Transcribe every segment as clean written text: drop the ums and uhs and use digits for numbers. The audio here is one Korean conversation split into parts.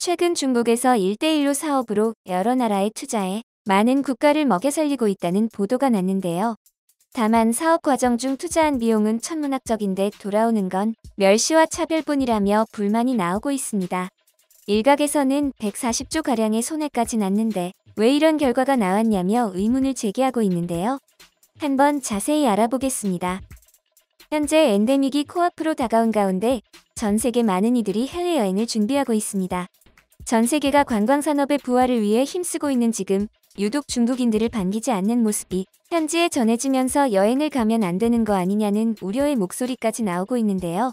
최근 중국에서 1대1로 사업으로 여러 나라에 투자해 많은 국가를 먹여 살리고 있다는 보도가 났는데요. 다만 사업 과정 중 투자한 비용은 천문학적인데 돌아오는 건 멸시와 차별뿐이라며 불만이 나오고 있습니다. 일각에서는 140조가량의 손해까지 났는데 왜 이런 결과가 나왔냐며 의문을 제기하고 있는데요. 한번 자세히 알아보겠습니다. 현재 엔데믹이 코앞으로 다가온 가운데 전 세계 많은 이들이 해외여행을 준비하고 있습니다. 전 세계가 관광산업의 부활을 위해 힘쓰고 있는 지금 유독 중국인들을 반기지 않는 모습이 현지에 전해지면서 여행을 가면 안 되는 거 아니냐는 우려의 목소리까지 나오고 있는데요.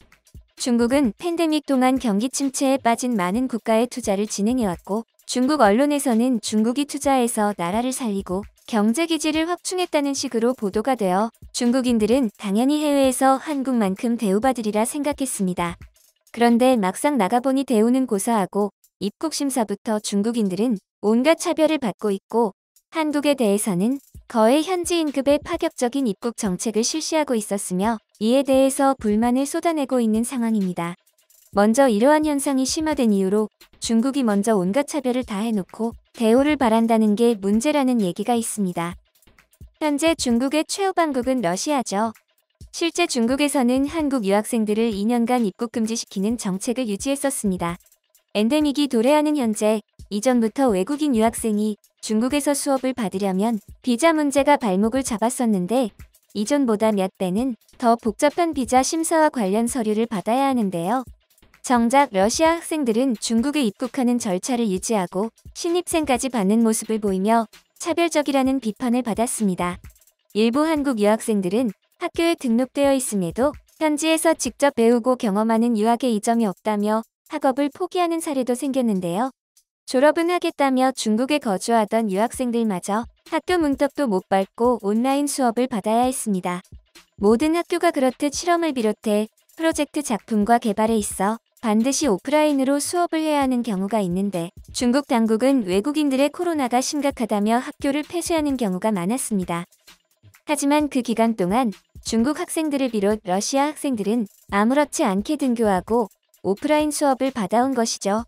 중국은 팬데믹 동안 경기 침체에 빠진 많은 국가에 투자를 진행해왔고 중국 언론에서는 중국이 투자해서 나라를 살리고 경제 기지를 확충했다는 식으로 보도가 되어 중국인들은 당연히 해외에서 한국만큼 대우받으리라 생각했습니다. 그런데 막상 나가보니 대우는 고사하고 입국 심사부터 중국인들은 온갖 차별을 받고 있고 한국에 대해서는 거의 현지인급의 파격적인 입국 정책을 실시하고 있었으며 이에 대해서 불만을 쏟아내고 있는 상황입니다. 먼저 이러한 현상이 심화된 이유로 중국이 먼저 온갖 차별을 다 해놓고 대우를 바란다는 게 문제라는 얘기가 있습니다. 현재 중국의 최후 방국은 러시아죠. 실제 중국에서는 한국 유학생들을 2년간 입국 금지시키는 정책을 유지했었습니다. 엔데믹이 도래하는 현재 이전부터 외국인 유학생이 중국에서 수업을 받으려면 비자 문제가 발목을 잡았었는데 이전보다 몇 배는 더 복잡한 비자 심사와 관련 서류를 받아야 하는데요. 정작 러시아 학생들은 중국에 입국하는 절차를 유지하고 신입생까지 받는 모습을 보이며 차별적이라는 비판을 받았습니다. 일부 한국 유학생들은 학교에 등록되어 있음에도 현지에서 직접 배우고 경험하는 유학에 이점이 없다며 학업을 포기하는 사례도 생겼는데요. 졸업은 하겠다며 중국에 거주하던 유학생들마저 학교 문턱도 못 밟고 온라인 수업을 받아야 했습니다. 모든 학교가 그렇듯 실험을 비롯해 프로젝트 작품과 개발에 있어 반드시 오프라인으로 수업을 해야 하는 경우가 있는데 중국 당국은 외국인들의 코로나가 심각하다며 학교를 폐쇄하는 경우가 많았습니다. 하지만 그 기간 동안 중국 학생들을 비롯 러시아 학생들은 아무렇지 않게 등교하고 오프라인 수업을 받아온 것이죠.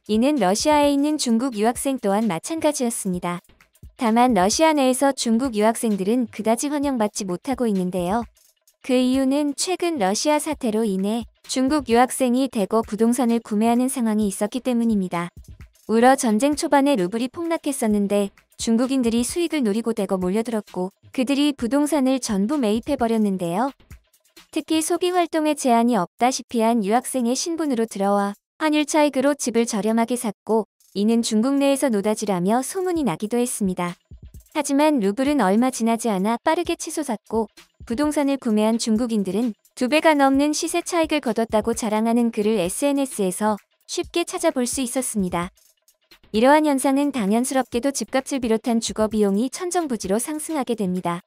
이는 러시아에 있는 중국 유학생 또한 마찬가지였습니다. 다만 러시아 내에서 중국 유학생들은 그다지 환영받지 못하고 있는데요. 그 이유는 최근 러시아 사태로 인해 중국 유학생이 대거 부동산을 구매하는 상황이 있었기 때문입니다. 우러 전쟁 초반에 루블이 폭락했었는데 중국인들이 수익을 노리고 대거 몰려들었고 그들이 부동산을 전부 매입해버렸는데요. 특히 소비 활동에 제한이 없다시피 한 유학생의 신분으로 들어와 환율 차익으로 집을 저렴하게 샀고 이는 중국 내에서 노다지라며 소문이 나기도 했습니다. 하지만 루블은 얼마 지나지 않아 빠르게 치솟았고 부동산을 구매한 중국인들은 2배가 넘는 시세 차익을 거뒀다고 자랑하는 글을 SNS에서 쉽게 찾아볼 수 있었습니다. 이러한 현상은 당연스럽게도 집값을 비롯한 주거 비용이 천정부지로 상승하게 됩니다.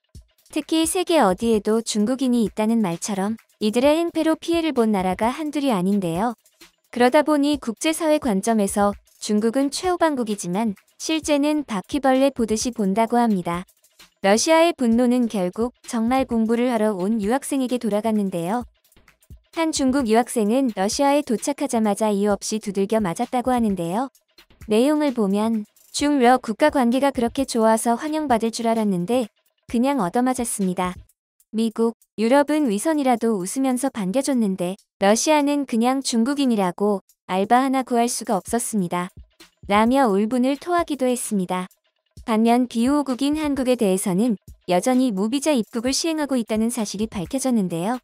특히 세계 어디에도 중국인이 있다는 말처럼 이들의 행패로 피해를 본 나라가 한둘이 아닌데요. 그러다 보니 국제사회 관점에서 중국은 최후방국이지만 실제는 바퀴벌레 보듯이 본다고 합니다. 러시아의 분노는 결국 정말 공부를 하러 온 유학생에게 돌아갔는데요. 한 중국 유학생은 러시아에 도착하자마자 이유 없이 두들겨 맞았다고 하는데요. 내용을 보면 중러 국가 관계가 그렇게 좋아서 환영받을 줄 알았는데 그냥 얻어맞았습니다. 미국, 유럽은 위선이라도 웃으면서 반겨줬는데 러시아는 그냥 중국인이라고 알바 하나 구할 수가 없었습니다. 라며 울분을 토하기도 했습니다. 반면 비호국인 한국에 대해서는 여전히 무비자 입국을 시행하고 있다는 사실이 밝혀졌는데요.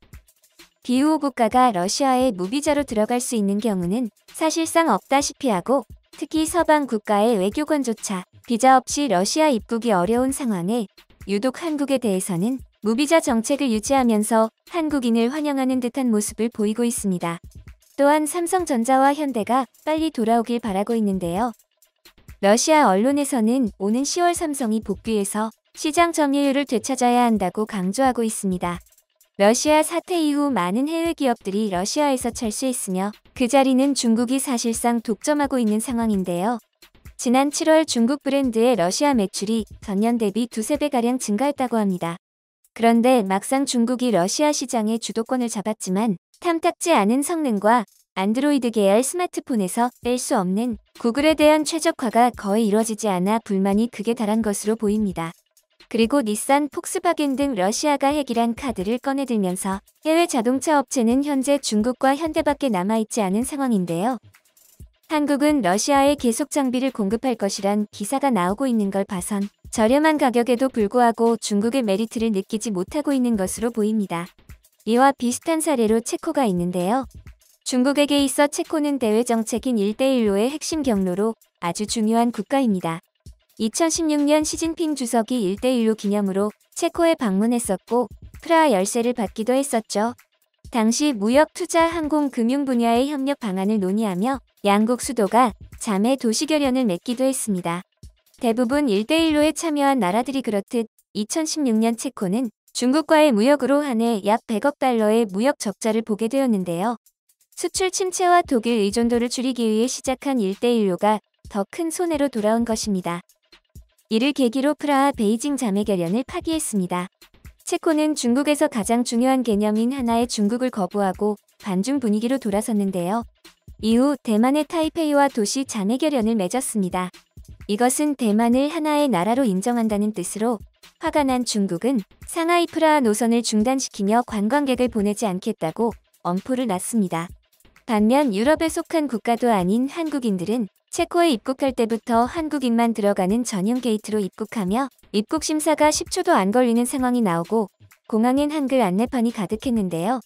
비호호 국가가 러시아에 무비자로 들어갈 수 있는 경우는 사실상 없다시피 하고 특히 서방 국가의 외교관조차 비자 없이 러시아 입국이 어려운 상황에 유독 한국에 대해서는 무비자 정책을 유지하면서 한국인을 환영하는 듯한 모습을 보이고 있습니다. 또한 삼성전자와 현대가 빨리 돌아오길 바라고 있는데요. 러시아 언론에서는 오는 10월 삼성이 복귀해서 시장 점유율을 되찾아야 한다고 강조하고 있습니다. 러시아 사태 이후 많은 해외 기업들이 러시아에서 철수했으며 그 자리는 중국이 사실상 독점하고 있는 상황인데요. 지난 7월 중국 브랜드의 러시아 매출이 전년 대비 2~3배가량 증가했다고 합니다. 그런데 막상 중국이 러시아 시장의 주도권을 잡았지만 탐탁지 않은 성능과 안드로이드 계열 스마트폰에서 뺄 수 없는 구글에 대한 최적화가 거의 이뤄지지 않아 불만이 극에 달한 것으로 보입니다. 그리고 닛산, 폭스바겐 등 러시아가 핵이란 카드를 꺼내들면서 해외 자동차 업체는 현재 중국과 현대밖에 남아있지 않은 상황인데요. 한국은 러시아에 계속 장비를 공급할 것이란 기사가 나오고 있는 걸 봐선 저렴한 가격에도 불구하고 중국의 메리트를 느끼지 못하고 있는 것으로 보입니다. 이와 비슷한 사례로 체코가 있는데요. 중국에게 있어 체코는 대외 정책인 1대1로의 핵심 경로로 아주 중요한 국가입니다. 2016년 시진핑 주석이 1대1로 기념으로 체코에 방문했었고 프라하 열쇠를 받기도 했었죠. 당시 무역, 투자, 항공, 금융 분야의 협력 방안을 논의하며 양국 수도가 자매 도시 결연을 맺기도 했습니다. 대부분 1대1로에 참여한 나라들이 그렇듯 2016년 체코는 중국과의 무역으로 한 해 약 100억 달러의 무역 적자를 보게 되었는데요. 수출 침체와 독일 의존도를 줄이기 위해 시작한 1대1로가 더 큰 손해로 돌아온 것입니다. 이를 계기로 프라하 베이징 자매 결연을 파기했습니다. 체코는 중국에서 가장 중요한 개념인 하나의 중국을 거부하고 반중 분위기로 돌아섰는데요. 이후 대만의 타이페이와 도시 자매 결연을 맺었습니다. 이것은 대만을 하나의 나라로 인정한다는 뜻으로 화가 난 중국은 상하이 프라하 노선을 중단시키며 관광객을 보내지 않겠다고 엄포를 놨습니다. 반면 유럽에 속한 국가도 아닌 한국인들은 체코에 입국할 때부터 한국인만 들어가는 전용 게이트로 입국하며 입국 심사가 10초도 안 걸리는 상황이 나오고 공항엔 한글 안내판이 가득했는데요.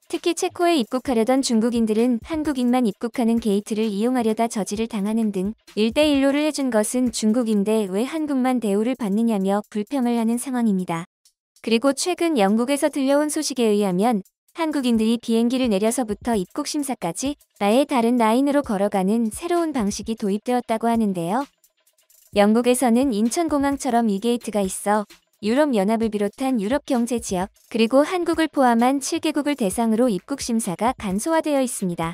특히 체코에 입국하려던 중국인들은 한국인만 입국하는 게이트를 이용하려다 저지를 당하는 등 1대1로를 해준 것은 중국인데 왜 한국만 대우를 받느냐며 불평을 하는 상황입니다. 그리고 최근 영국에서 들려온 소식에 의하면 한국인들이 비행기를 내려서부터 입국 심사까지 아예 다른 라인으로 걸어가는 새로운 방식이 도입되었다고 하는데요. 영국에서는 인천공항처럼 이 게이트가 있어 유럽연합을 비롯한 유럽 경제 지역 그리고 한국을 포함한 7개국을 대상으로 입국 심사가 간소화되어 있습니다.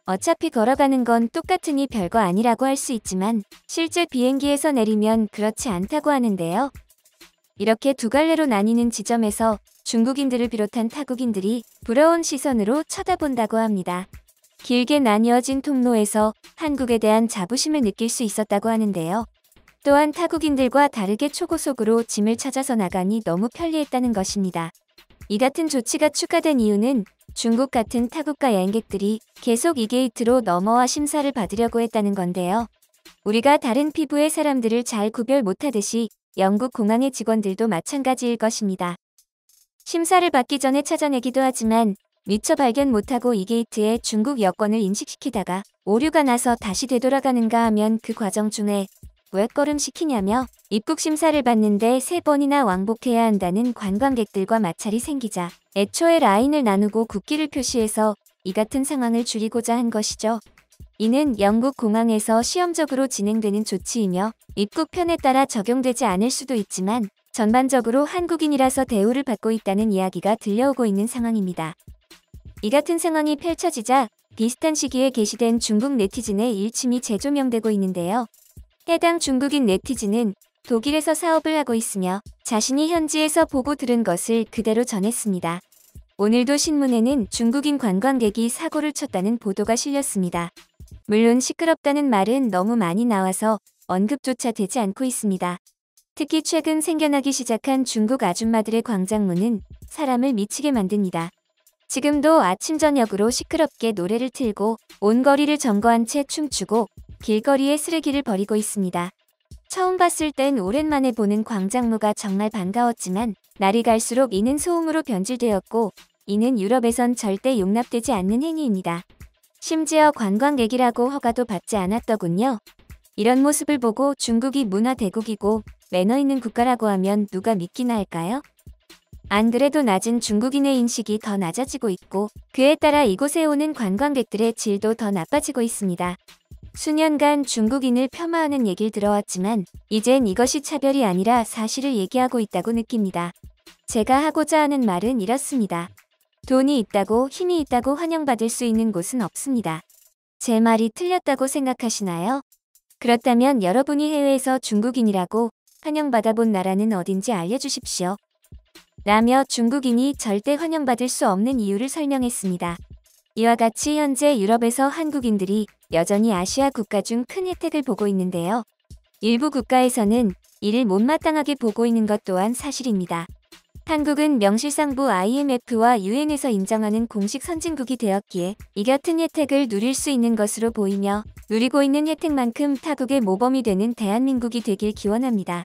어차피 걸어가는 건 똑같으니 별거 아니라고 할 수 있지만 실제 비행기에서 내리면 그렇지 않다고 하는데요. 이렇게 두 갈래로 나뉘는 지점에서 중국인들을 비롯한 타국인들이 부러운 시선으로 쳐다본다고 합니다. 길게 나뉘어진 통로에서 한국에 대한 자부심을 느낄 수 있었다고 하는데요. 또한 타국인들과 다르게 초고속으로 짐을 찾아서 나가니 너무 편리했다는 것입니다. 이 같은 조치가 추가된 이유는 중국 같은 타국가 여행객들이 계속 이 게이트로 넘어와 심사를 받으려고 했다는 건데요. 우리가 다른 피부의 사람들을 잘 구별 못하듯이 영국 공항의 직원들도 마찬가지일 것입니다. 심사를 받기 전에 찾아내기도 하지만 미처 발견 못하고 이 게이트에 중국 여권을 인식시키다가 오류가 나서 다시 되돌아가는가 하면 그 과정 중에 왜 걸음시키냐며 입국 심사를 받는데 3번이나 왕복해야 한다는 관광객들과 마찰이 생기자 애초에 라인을 나누고 국기를 표시해서 이 같은 상황을 줄이고자 한 것이죠. 이는 영국 공항에서 시험적으로 진행되는 조치이며 입국편에 따라 적용되지 않을 수도 있지만 전반적으로 한국인이라서 대우를 받고 있다는 이야기가 들려오고 있는 상황입니다. 이 같은 상황이 펼쳐지자 비슷한 시기에 게시된 중국 네티즌의 일침이 재조명되고 있는데요. 해당 중국인 네티즌은 독일에서 사업을 하고 있으며 자신이 현지에서 보고 들은 것을 그대로 전했습니다. 오늘도 신문에는 중국인 관광객이 사고를 쳤다는 보도가 실렸습니다. 물론 시끄럽다는 말은 너무 많이 나와서 언급조차 되지 않고 있습니다. 특히 최근 생겨나기 시작한 중국 아줌마들의 광장문은 사람을 미치게 만듭니다. 지금도 아침 저녁으로 시끄럽게 노래를 틀고 온 거리를 점거한 채 춤추고 길거리에 쓰레기를 버리고 있습니다. 처음 봤을 땐 오랜만에 보는 광장무가 정말 반가웠지만 날이 갈수록 이는 소음으로 변질되었고 이는 유럽에선 절대 용납되지 않는 행위입니다. 심지어 관광객이라고 허가도 받지 않았더군요. 이런 모습을 보고 중국이 문화 대국이고 매너 있는 국가라고 하면 누가 믿기나 할까요? 안 그래도 낮은 중국인의 인식이 더 낮아지고 있고 그에 따라 이곳에 오는 관광객들의 질도 더 나빠지고 있습니다. 수년간 중국인을 폄하하는 얘기를 들어왔지만 이젠 이것이 차별이 아니라 사실을 얘기하고 있다고 느낍니다. 제가 하고자 하는 말은 이렇습니다. 돈이 있다고 힘이 있다고 환영받을 수 있는 곳은 없습니다. 제 말이 틀렸다고 생각하시나요? 그렇다면 여러분이 해외에서 중국인이라고 환영받아본 나라는 어딘지 알려주십시오. 라며 중국인이 절대 환영받을 수 없는 이유를 설명했습니다. 이와 같이 현재 유럽에서 한국인들이 여전히 아시아 국가 중 큰 혜택을 보고 있는데요. 일부 국가에서는 이를 못마땅하게 보고 있는 것 또한 사실입니다. 한국은 명실상부 IMF와 유엔에서 인정하는 공식 선진국이 되었기에 이 같은 혜택을 누릴 수 있는 것으로 보이며 누리고 있는 혜택만큼 타국의 모범이 되는 대한민국이 되길 기원합니다.